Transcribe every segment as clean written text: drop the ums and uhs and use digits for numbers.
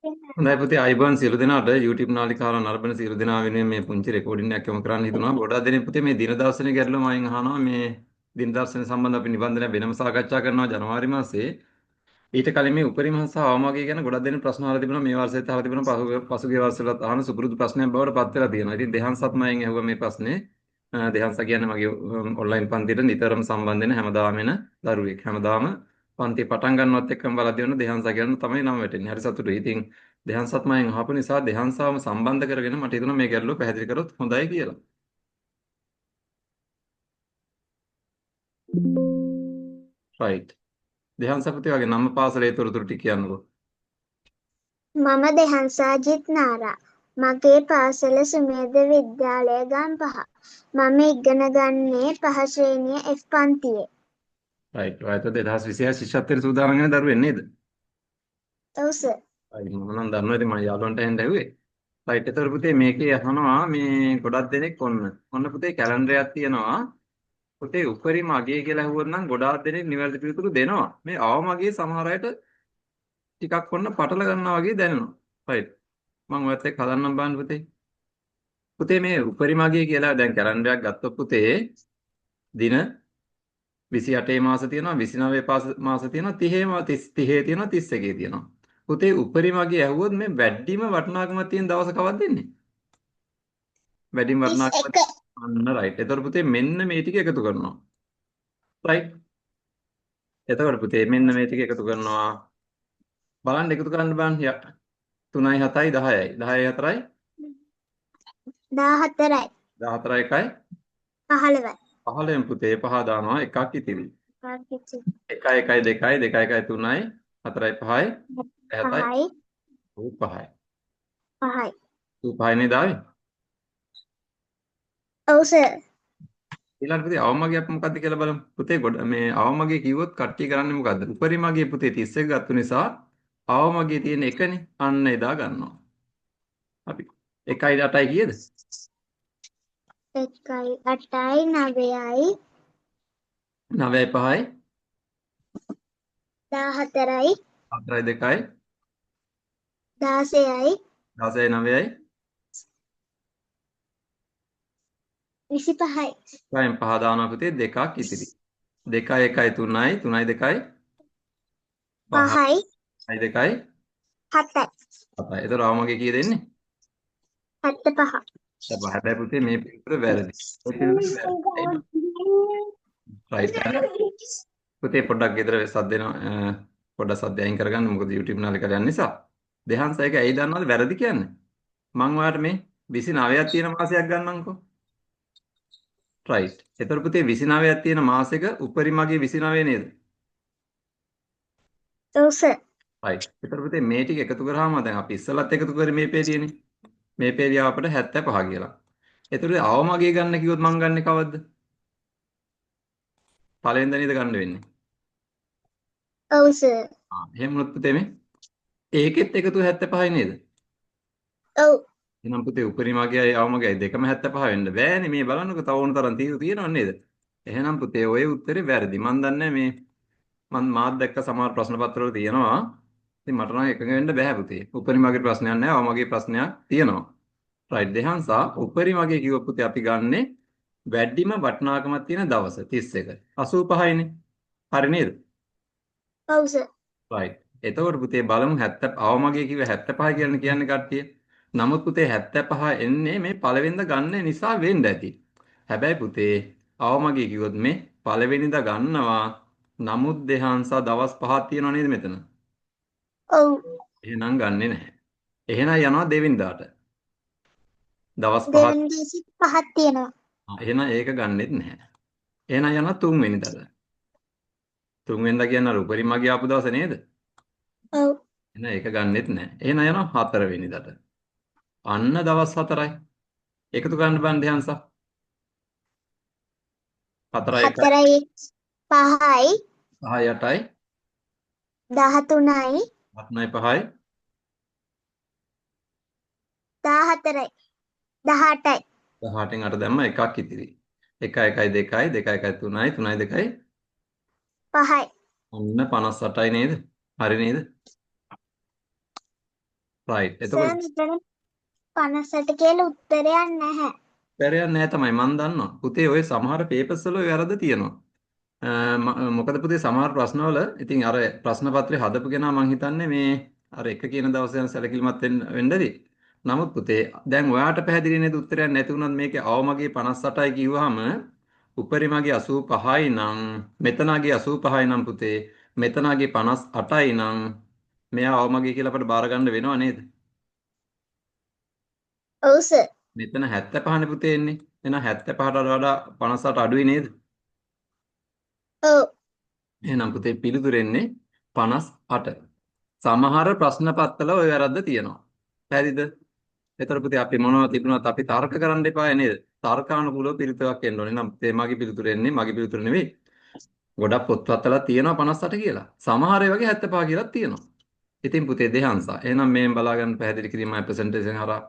හොඳයි පුතේ අයිබෝන් සියලු දෙනාට YouTube නාලිකාව නරඹන සියලු දෙනා වෙනුවෙන් මේ පුංචි රෙකෝඩින් එකක් යොමු කරන්න හිතුණා. ගොඩාක් දෙනෙක් පුතේ මේ දින දර්ශන ගැටලුව මයින් අහනවා මේ දින දර්ශන සම්බන්ධ අපි නිබන්ධන වෙනම සාකච්ඡා කරනවා ජනවාරි මාසයේ. ඊට කලින් මේ උපරිම සහ අවමගිය ගැන ගොඩක් දෙනෙක් ප්‍රශ්න අහලා තිබුණා. මේ වර්ෂයේත් අහලා තිබුණා. පසුගිය වර්ෂවලත් අහන සුපුරුදු ප්‍රශ්නයක් බවට පත් වෙලා තියෙනවා. ඉතින් දෙහාන්සත් මයෙන් ඇහුවා මේ ප්‍රශ්නේ. දෙහාන්ස කියන්නේ මගේ ඔන්ලයින් පන්තියට නිතරම සම්බන්ධ වෙන හැමදාම එන දරුවෙක්. හැමදාම පන්ති පටන් ගන්නවත් එක්කම බලද්දී වෙන දෙහාන්ස කියන තමයි නම වැටෙන්නේ. හරි සතුටුයි. ඉතින් දෙහාන්සත් මයෙන් අහපු නිසා දෙහාන්සාවම සම්බන්ධ කරගෙන මට හිතුණා මේ ගැටලුව පැහැදිලි කරොත් හොඳයි කියලා. right. දෙහාන්ස පුතේ වගේ නම පාසලේ තොරතුරු ටික කියන්නකෝ. මම දෙහංසාජිත් නාරා. මගේ පාසල සුමේධ විද්‍යාලය ගම්පහ. මම ඉගෙන ගන්නේ 5 ශ්‍රේණිය F පන්තියේ. right. ඔයත් 2026 ශිෂ්‍යත්වයට සූදානම් වෙන දරුවෙක් නේද? ඔව් සර්. හරි මම නම් දන්නවා ඉතින් මම යාළුවන්ට ඇහෙන්න ඇහුවේ. රයිට් එතකොට පුතේ මේකේ අහනවා මේ ගොඩක් දෙනෙක් ඔන්න පුතේ කැලෙන්ඩරයක් තියෙනවා. පුතේ උපරිම අගය කියලා අහුවොත් නම් ගොඩාක් දෙනෙක් නිවැරදි පිළිතුරු දෙනවා. මේ අවම අගය සමහර අයට ටිකක් ඔන්න පටල ගන්නවා වගේ දැනෙනවා. රයිට්. මම ඔයත් එක්ක හදන්නම් බලන්න පුතේ. පුතේ මේ උපරිම අගය කියලා දැන් කැලෙන්ඩරයක් ගත්තොත් පුතේ දින 28 මාස තියෙනවා 29 මාස තියෙනවා 30 තියෙනවා 31 තියෙනවා. පුතේ උපරිම අගය ඇහුවොත් මේ වැඩිම වටිනාකමක් තියෙන දවස කවද්ද දෙන්නේ? වැඩිම වටිනාකම 31. අන්න රයිට්. එතකොට පුතේ මෙන්න මේ ටික එකතු කරනවා. රයිට්. එතකොට පුතේ මෙන්න මේ ටික එකතු කරනවා. බලන්න එකතු කරන්න බලන්න. 3යි 7යි 10යි. 10යි 4යි 14යි 14යි 1යි 15යි. 15න් පුතේ පහ දානවා එකක් ඉතිරි. පාකිචි 1යි 1යි 2යි 2යි 1යි 3යි 4යි 5යි 7යි 5යි 5යි. 5යි. 5යි නේද ආවේ? ඔව් සර්. ඊළඟ පුතේ අවමගියක් මොකද්ද කියලා බලමු. පුතේ මේ අවමගිය කිව්වොත් කට්ටිය කරන්නේ මොකද්ද? උපරිමගිය පුතේ 31 ගත්තු නිසා අවමගිය තියෙන එකනේ. අන්න එදා ගන්නවා. අපි 1යි 8යි කීයද? 1යි 8යි 9යි 9යි 5යි 14යි 4යි 2යි 16යි 16යි 9යි 25යි. පහෙන් පහ දානවා පුතේ දෙකක් ඉතිරි. 2යි 1යි 3යි 3යි 2යි 5යි 5යි 2යි 7යි 7යි. ඒතර අවමගිය කීයද එන්නේ? 75. හැබැයි පුතේ මේ පිටුර වැරදි. මේ පිටුර වැරදි. රයිට්. පුතේ පොඩ්ඩක් ගෙදර සද්ද දෙනවා පොඩ්ඩක් සද්ද අයින් කරගන්න මොකද YouTube නාලිකාවට යන නිසා දෙහංස එක ඇයි දන්නවද වැරදි කියන්නේ මම ඔයාලට මේ 29ක් තියෙන මාසයක් ගන්නම්කෝ රයිට් එතකොට පුතේ 29ක් තියෙන මාසෙක උපරිමගේ 29 නේද ඔව් සර්. රයිට් එතකොට පුතේ මේ ටික එකතු කරාම දැන් අපි ඉස්සලත් එකතු කරේ මේ පේලියනේ මේ පේලිය අපිට 75 කියලා එතකොට අවමගේ ගන්න කිව්වොත් මං ගන්නෙ කවද්ද පළවෙනිද නේද ගන්න වෙන්නේ ඔව් සර්. එහෙම වුණොත් පුතේ මේ ඒකෙත් එකතු 75යි නේද ඔව්. එහෙනම් පුතේ උපරිමගයයි අවමගයයි දෙකම 75 වෙන්න බෑනේ මේ බලන්නකෝ තව ඕන තරම් තීරු තියෙනව නේද එහෙනම් පුතේ ඔය උත්තරේ වැරදි මන් දන්නේ මේ මන් මාත් දැක්ක සමහර ප්‍රශ්න පත්‍රවල තියෙනවා ඉතින් මට නම් එකඟ වෙන්න බෑ පුතේ උපරිමගේ ප්‍රශ්නයක් නෑ අවමගේ ප්‍රශ්නයක් තියෙනවා රයිට් දෙහන්සා උපරිමගේ කිව්ව පුතේ අපි ගන්නෙ වැඩිම වටිනාකමක් තියෙන දවස 31 85යිනේ හරි නේද ඔව් සර්. රයිට් එතකොට පුතේ බලමු 70 අවමගේ කිව්ව 75 කියන්නේ කට්ටිය නමුත් පුතේ 75 එන්නේ මේ පළවෙනිද ගන්න නිසා වෙන්න ඇති. හැබැයි පුතේ අවමගේ කිව්වොත් මේ පළවෙනිද ගන්නවා. නමුත් දෙහාන්සා දවස් 5ක් තියෙනව නේද මෙතන? ඔව්. එහෙනම් ගන්නෙ නැහැ. එහෙනම් යනවා දෙවෙනිදාට. දවස් 5ක්. දෙවෙනි දවසේ 5ක් තියෙනවා. එහෙනම් ඒක ගන්නෙත් නැහැ. එහෙනම් යනවා තුන්වෙනිදාට. තුන්වෙනිදා කියන්නේ අර උපරිමගේ ආපු දවස නේද? ඔව්. එහෙනම් ඒක ගන්නෙත් නැහැ. එහෙනම් යනවා හතරවෙනිදාට. අන්න දවස් 4යි. එකතු කරන්න බෑ දෙහාන්සා. 4යි 1යි 4යි 5යි 6යි 8යි 13යි 8යි 5යි 14යි 18යි 18න් 8 දැම්ම එකක් ඉතිරි. 1 1යි 2යි 2 1යි 3යි 3යි 2යි 5යි. ඔන්න 58යි නේද? හරි නේද? රයිට්. සර් එතකොට මෙතන 58 කියලා උත්තරයක් නැහැ. උත්තරයක් නෑ තමයි මම දන්නවා. පුතේ ඔය සමහර පේපර්ස් වල ඔය වැරද්ද තියෙනවා. මොකද පුතේ සමහර ප්‍රශ්නවල ඉතින් අර ප්‍රශ්න පත්‍රය හදපු කෙනා මං හිතන්නේ මේ අර එක කියන දවසේ යන සැලකිලිමත් වෙන්නදී. නමුත් පුතේ දැන් ඔයාට පැහැදිලි නේද උත්තරයක් නැති වුණත් මේකේ අවමගේ 58යි කිව්වහම උපරිමගේ 85යි නම් මෙතනගේ 85යි නම් පුතේ මෙතනගේ 58යි නම් මෙයා අවමගේ කියලා අපිට බාර ගන්න වෙනව නේද? ඔව් සර්. මෙතන 75නේ පුතේ එන්නේ. එහෙනම් 75ට වඩා 58 අඩුයි නේද? ඔව්. එහෙනම් පුතේ පිළිතුර එන්නේ 58. සමහර ප්‍රශ්න පත්‍රවල ওই වැරද්ද තියෙනවා. හරිද? ඒතර පුතේ අපි මොනවද තිබුණත් අපි තර්ක කරන්න එපා නේද? තර්කානුකූලව පිළිතුරක් එන්න ඕනේ. නම් පුතේ මගේ පිළිතුර එන්නේ මගේ පිළිතුර නෙවෙයි. ගොඩක් පොත්පත්වල තියෙනවා 58 කියලා. සමහර ඒවාගේ 75 කියලා තියෙනවා. ඉතින් පුතේ දෙහංසා. එහෙනම් මේ බලා ගන්න පැහැදිලි කිරීමයි ප්‍රසන්ටේෂන් හරහා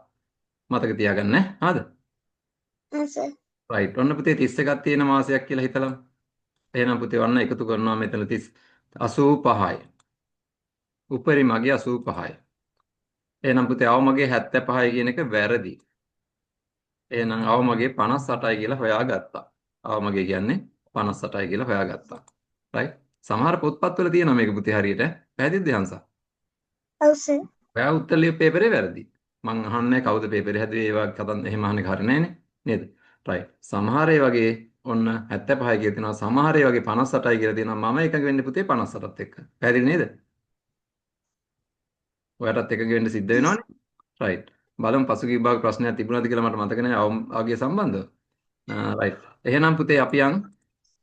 මතක තියාගන්න ඈ. හරිද? ආ සර්. රයිට්. ඔන්න පුතේ 31ක් තියෙන මාසයක් කියලා හිතලා. එහෙනම් පුතේ ඔන්න එකතු කරනවා මෙතන 30 85යි. උපරිමගේ 85යි. එහෙනම් පුතේ අවමගේ 75යි කියන එක වැරදි. එහෙනම් අවමගේ 58යි කියලා හොයාගත්තා. අවමගේ කියන්නේ 58යි කියලා හොයාගත්තා. රයිට්. සමහර පොත්පත්වල තියෙනවා මේක පුතේ හරියට. පැහැදිලිද හංසා? ඔව් සර්. ඔයා උත්තර ලියපු පේපරේ වැරදි. මං අහන්නේ කවුද පේපරේ හැදුවේ ඒවා කතන් එහෙම අහන්නේ හරිය නෑනේ. නේද? රයිට්. සමහර ඒ වගේ ඔන්න 75යි කියලා තියෙනවා. සමහර ඒ වගේ 58යි කියලා තියෙනවා. මම එකඟ වෙන්නේ පුතේ 58ත් එක්ක. පැහැදිලි නේද? ඔයාටත් එකඟ වෙන්න සිද්ධ වෙනවනේ. රයිට්. බලමු පසුගිය විභාග ප්‍රශ්නයක් තිබුණාද කියලා මට මතක නැහැ ආගිය සම්බන්ධව. රයිට්. එහෙනම් පුතේ අපි යන්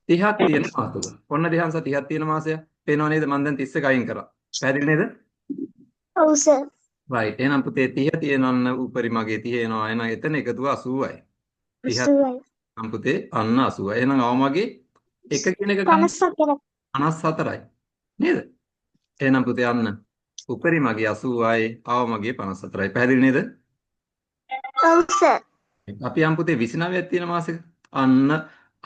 30ක් තියෙන මාසෙක. ඔන්න දිහාංශ 30ක් තියෙන මාසය. පේනව නේද? මම දැන් 31 අයින් කරා. පැහැදිලි නේද? ඔව් සර්. රයිට්. එහෙනම් පුතේ 30 තියෙනවන්න උපරිමගේ 30 එනවා. එහෙනම් එතන එකතුව 80යි. 30 80යි. නම් පුතේ අන්න 80යි. එහෙනම් අවමගේ එක කියන එක ගන්න 54යි. 54යි. නේද? එහෙනම් පුතේ අන්න උපරිමගේ 80යි අවමගේ 54යි. පැහැදිලි නේද? ඔව් සර්. අපි යම් පුතේ 29ක් තියෙන මාසෙක.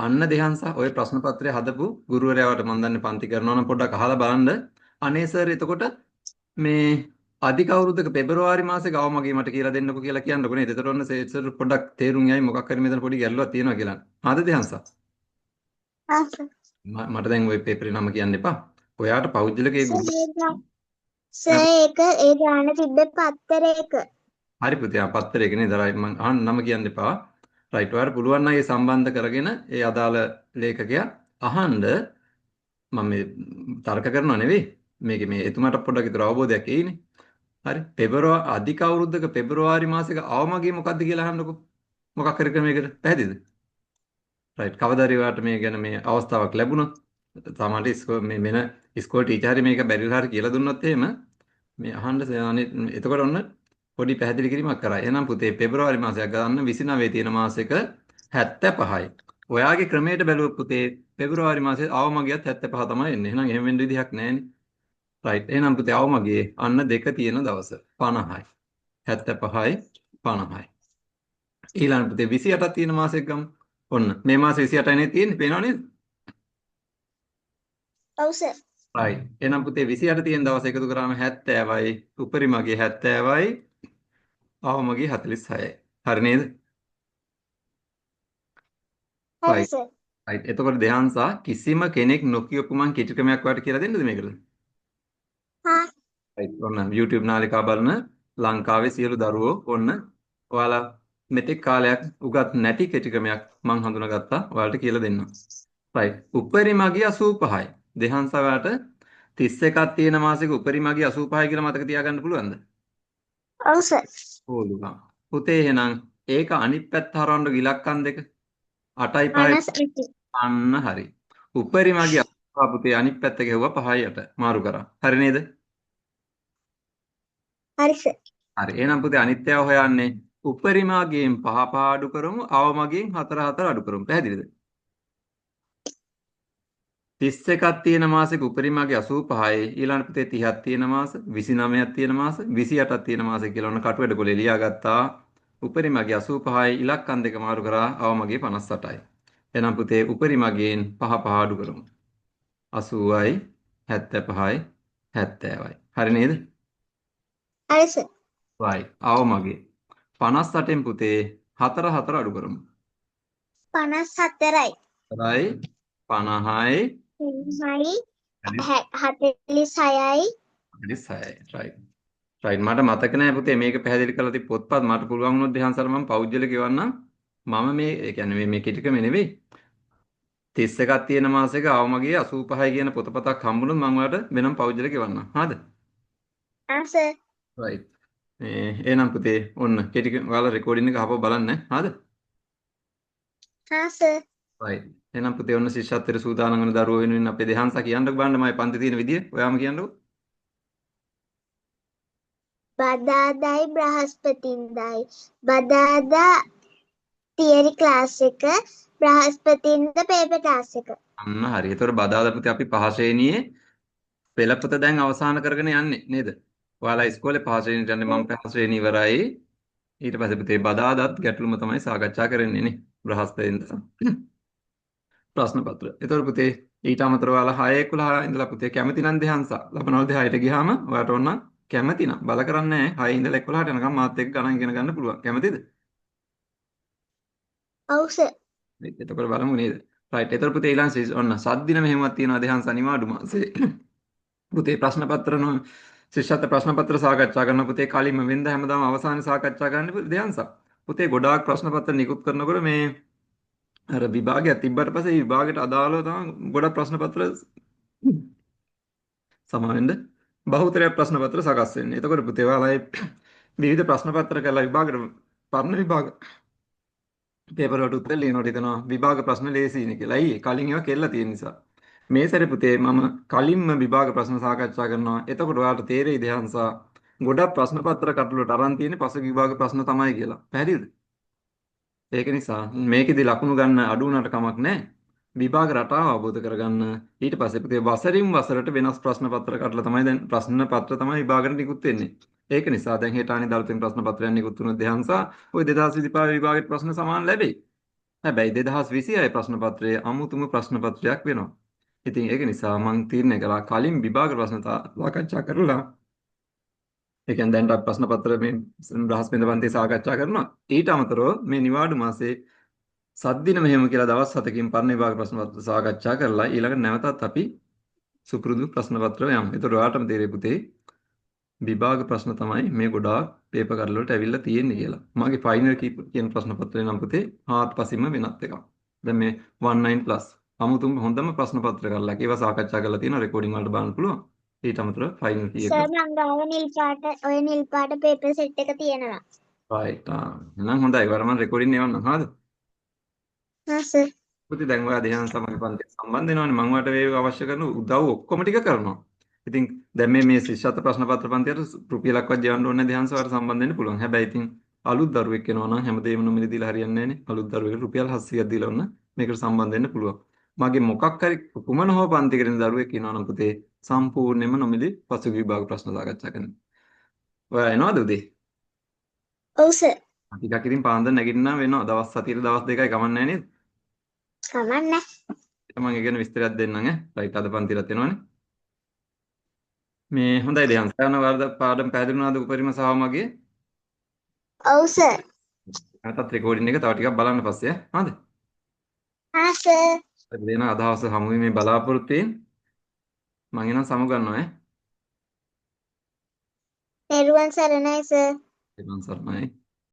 අන්න දෙහංස ඔය ප්‍රශ්න පත්‍රය හදපු ගුරුවරයාට මම දන්නේ පන්ති කරනවා නම් පොඩ්ඩක් අහලා බලන්න. අනේ සර් එතකොට මේ අධික අවුරුද්දක පෙබරවාරි මාසේ ගාවමගේ මට කියලා දෙන්නකෝ කියලා කියන්නකෝ නේද? එතකොට ඔන්න සර් පොඩ්ඩක් තේරුම් යයි මොකක් හරි මෙතන පොඩි ගැල්ලුවක් තියෙනවා කියලා. හරිද දෙහංස? ආ සර්. මට දැන් ওই පේපරේ නම කියන්න එපා. ඔයාට පෞද්ගලික ඒ සර් ඒක ඒ ගාන තිබ්බ පත්තරේක. හරි පුතේ පත්තරයක නේද? රයිට් මම අහන්න නම කියන්න එපා. රයිට් ඔයාලට පුළුවන් නම් ඒ සම්බන්ධ කරගෙන ඒ අදාළ ලේඛකයා අහන්න මම මේ තර්ක කරනව නෙවෙයි. මේ එතුමාට පොඩ්ඩක් විතර අවබෝධයක් එයිනේ. හරි. අධික අවුරුද්දක පෙබරවාරි මාසෙක අවමගේ මොකද්ද කියලා අහන්නකෝ. මොකක් හරි ක්‍රමයකට පැහැදිලිද? රයිට්. කවදාරි ඔයාලට මේ ගැන මේ අවස්ථාවක් ලැබුණොත් තමයි මේ වෙන ඉස්කෝල ටීචර් හරි මේක බැරිලා හරි කියලා දුන්නොත් එහෙම මේ අහන්න එතකොට ඔන්න පොඩි පැහැදිලි කිරීමක් කරා. එහෙනම් පුතේ පෙබරවාරි මාසයක් ගන්න 29 තියෙන මාසෙක 75යි. ඔයාගේ ක්‍රමයට බැලුවොත් පුතේ පෙබරවාරි මාසයේ අවමගියත් 75 තමයි එන්නේ. එහෙනම් එහෙම වෙන්න විදිහක් නැහැනේ. රයිට්. එහෙනම් පුතේ අවමගියේ අන්න දෙක තියෙන දවස 50යි. 75යි 50යි. ඊළඟ පුතේ 28ක් තියෙන මාසෙක ගමු. ඔන්න මේ මාසේ 28යි නේ තියෙන්නේ. පේනව නේද? ඔව් සර්. රයිට්. එහෙනම් පුතේ 28 තියෙන දවස් එකතු කරාම 70යි. උපරිමගේ 70යි. අවමගේ 46යි. හරි නේද? හරි රයිට්. සර්. රයිට්. එතකොට දෙහාන්සා කිසිම කෙනෙක් නොකියපු මං කෙටි ක්‍රමයක් ඔයාලට කියලා දෙන්නද මේකට? හා. රයිට්. ඔන්න YouTube නාලිකා බලන ලංකාවේ සියලු දරුවෝ ඔන්න ඔයාලා මෙතෙක් කාලයක් උගත් නැති කෙටි ක්‍රමයක් මං හඳුනාගත්තා. ඔයාලට කියලා දෙන්නම්. රයිට්. උපරිමගේ 85යි. දෙහාන්සා ඔයාලට 31ක් තියෙන මාසෙක උපරිමගේ 85යි කියලා මතක තියාගන්න පුළුවන්ද? ඔව් සර්. ඕලුවා. පුතේ එහෙනම් ඒක අනිත් පැත්ත හරවන්න ඉලක්කම් දෙක 8යි 5යි -8. අන්න හරි. උපරිමගේ 85 පුතේ අනිත් පැත්ත ගෙවුවා 5යි 8 මාරු කරා. හරි නේද? හරි සර්. හරි. එහෙනම් පුතේ අනිත්‍යව හොයන්නේ උපරිමයෙන් 5 5 අඩු කරමු අවමගෙන් 4 4 අඩු කරමු. පැහැදිලිද? 31ක් තියෙන මාසෙක උපරිමගේ 85යි ඊළඟ පුතේ 30ක් තියෙන මාස 29ක් තියෙන මාස 28ක් තියෙන මාස කියලා ඔන්න කටුවැඩ කොලේ ලියාගත්තා. උපරිමගේ 85යි ඉලක්කම් දෙක මාරු කරා අවමගේ 58යි. එහෙනම් පුතේ උපරිමයෙන් 5 5 අඩු කරමු. 80යි 75යි 70යි. හරි නේද? හරි සර්. right. අවමගේ. 58න් පුතේ 4 4 අඩු කරමු. 54යි. 4යි 50යි 30යි 46යි 46යි. right. right. මට මතක නෑ පුතේ මේක පැහැදිලි කරලා තිබ්බ පොත්පත් මට පුළුවන් වුණොත් දෙහන්සර මම පෞද්ගලික ගෙවන්නම්. මම මේ ඒ කියන්නේ මේ කෙටිකම නෙවෙයි 31ක් තියෙන මාසෙක අවමගේ 85යි කියන පොතපතක් හම්බුනොත් මම ඔයාලට වෙනම පෞද්ගලික ගෙවන්නම්. හරිද? සර්. right. එහෙනම් පුතේ ඔන්න කෙටි ඔයාලා රෙකෝඩින් එක අහපුව බලන්න. හරිද? සර්. right. එහෙනම් පුතේ ඔන්න ශිෂ්‍යත්වයට සූදානම් වෙන දරුවෝ වෙනුවෙන් අපේ දෙහන්සා කියන්නකෝ බලන්න මම පන්ති තියෙන විදිය. ඔයාම කියන්නකෝ. බදාදායි බ්‍රහස්පතින්දායි. බදාදා තියරි ක්ලාස් එක, බ්‍රහස්පතින්දා පේපර් ක්ලාස් එක. අන්න හරි. ඒතකොට බදාදා පුතේ අපි පහ ශ්‍රේණියේ පෙළපොත දැන් අවසන් කරගෙන යන්නේ නේද? ඔයාලා ඉස්කෝලේ පහ ශ්‍රේණියට යන්නේ මම පහ ශ්‍රේණිය ඉවරයි. ඊට පස්සේ පුතේ බදාදාත් ගැටලුම තමයි සාකච්ඡා කරන්නේ නේ. බ්‍රහස්පතින්දා. ප්‍රශ්න පත්‍ර. ඒතකොට පුතේ ඊට අමතරව ඔයාලා 6 11 ඉඳලා පුතේ කැමති නම් දෙහන්සා ලබනවලදී 6ට ගියාම ඔයාලට ඕන කැමති නම් බල කරන්නේ නැහැ 6 ඉඳලා 11ට යනකම් මාත් එක්ක ගණන් ඉගෙන ගන්න පුළුවන්. කැමතිද? ඔව් සර්. එතකොට බලමු නේද? රයිට්. ඒතකොට පුතේ ඊළඟ ඔන්න සද්දින මෙහෙමවත් තියෙනවා දෙහන්සා නිවාඩු මාසේ. පුතේ ප්‍රශ්න පත්‍ර ශිෂ්‍යත්ව ප්‍රශ්න පත්‍ර සාකච්ඡා කරන පුතේ කලින්ම වෙනද හැමදාම අවසානයේ සාකච්ඡා කරන්න දෙහන්සා. පුතේ ගොඩාක් ප්‍රශ්න පත්‍ර නිකුත් කරනකොට මේ අර විභාගයක් තිබ්බට පස්සේ ඒ විභාගයට අදාළව තමයි ගොඩක් ප්‍රශ්න පත්‍ර සමාවෙන්න බහුතරයක් ප්‍රශ්න පත්‍ර සකස් වෙන්නේ. එතකොට පුතේ ඔයාලා විවිධ ප්‍රශ්න පත්‍ර කරලා විභාගයට පරණ විභාග පේපර් වලට උත්තර ලියනකොට හිතනවා විභාග ප්‍රශ්න ලේසියිනේ කියලා. අයියේ කලින් ඒවා කෙල්ල තියෙන නිසා. මේ සැරේ පුතේ මම කලින්ම විභාග ප්‍රශ්න සාකච්ඡා කරනවා. එතකොට ඔයාලට තේරෙයි දෙහන්සා ගොඩක් ප්‍රශ්න පත්‍ර කටුලට අරන් තියෙන්නේ පසුගිය විභාග ප්‍රශ්න තමයි කියලා. පැහැදිලිද? ඒක නිසා මේකෙදි ලකුණු ගන්න අඩු වුණාට කමක් නැහැ. විභාග රටාව අවබෝධ කරගන්න ඊට පස්සේ පුතේ වසරින් වසරට වෙනස් ප්‍රශ්න පත්‍ර කඩලා තමයි දැන් ප්‍රශ්න පත්‍ර තමයි විභාගෙට නිකුත් වෙන්නේ. ඒක නිසා දැන් හෙට අනිදාල්තෙන් ප්‍රශ්න පත්‍රයක් නිකුත් වුණොත් දෙහන්සා ওই 2025 විභාගෙට ප්‍රශ්න සමාන ලැබෙයි. හැබැයි 2026 ප්‍රශ්න පත්‍රයේ අමුතුම ප්‍රශ්න පත්‍රයක් වෙනවා. ඉතින් ඒක නිසා මම තීරණය කළා කලින් විභාග ප්‍රශ්න සාකච්ඡා කරලා ඒ කියන්නේ දැන් අපි ප්‍රශ්න පත්‍ර මේ බ්‍රහස්පතින්දා පන්තියේ සාකච්ඡා කරනවා. ඊට අමතරව මේ නිවාඩු මාසේ සද්දින මෙහෙම කියලා දවස් 7කින් පරණ විභාග ප්‍රශ්න පත්‍ර සාකච්ඡා කරලා ඊළඟට නැවතත් අපි සුපුරුදු ප්‍රශ්න පත්‍ර යමු. ඒතකොට ඔයාලටම තේරෙයි පුතේ විභාග ප්‍රශ්න තමයි මේ ගොඩාක් පේපර් කඩල වලට ඇවිල්ලා තියෙන්නේ කියලා. මගේ ෆයිනල් කියන ප්‍රශ්න පත්‍රේ නම් පුතේ හාත්පසින්ම වෙනත් එකක්. දැන් මේ 19 ප්ලස් අමුතුම හොඳම ප්‍රශ්න පත්‍ර කරලා ඒවා සාකච්ඡා කරලා තියෙනවා රෙකෝඩින් වලට බලන්න පුළුවන්. ඊට අමතරව ෆයිනල් කී එක. සර් මං ගාව නිල් පාට පේපර් සෙට් එක තියෙනවා. රයිට්. එහෙනම් හොඳයි. වර මම රෙකෝඩින් එවන්නම්. හරිද? හා සර්. පුතේ දැන් ඔයා දෙහාන් සමග පන්තියට සම්බන්ධ වෙනවනේ මම ඔයාලට මේ අවශ්‍ය කරන උදව් ඔක්කොම ටික කරනවා. ඉතින් දැන් මේ ශිෂ්‍යත්ව ප්‍රශ්න පත්‍ර පන්තියට රුපියලක්වත් ගෙවන්න ඕනේ නැහැ දෙහාන්ස ඔයාලට සම්බන්ධ වෙන්න පුළුවන්. හැබැයි ඉතින් අලුත් දරුවෙක් වෙනවා නම් හැමදේම නොමිලේ දීලා හරියන්නේ නැහැනේ. අලුත් දරුවෙකුට රුපියල් 700ක් දීලා ඔන්න මේකට සම්බන්ධ වෙන්න පුළුවන්. මගේ මොකක් හරි කුමන හෝ පන්තියකට ඉන්න දරුවෙක් ඉන්නවා නම් පුතේ සම්පූර්ණයෙන්ම නොමිලේ පසුගිය විභාග ප්‍රශ්න සාකච්ඡා කරන්න. ඔයා එනවද උදේ? ඔව් සර්. ටිකක් ඉතින් පාන්දර නැගිටින්න වෙනවා. දවස් 7ට දවස් 2යි කමක් නැහැ නේද? කමන්නේ. මම ඒ ගැන විස්තරයක් දෙන්නම් ඈ. රයිට් අද පන්තිලත් එනවනේ. මේ හොඳයි දෙයන් සයන වර්ධ පාඩම් පැහැදිලි වුණාද උපරිම සහමගේ? ඔව් සර්. නැවතත් රෙකෝඩින් එක තව ටිකක් බලන්න පස්සේ ඈ. හරිද? හා සර්. අපි දෙන අදහස හමු වීමේ බලාපොරොත්තුෙන් මම එනම් සමුගන්නවා ඈ. පෙරුවන් සරණයි සර්. එවන් සර්ණයි.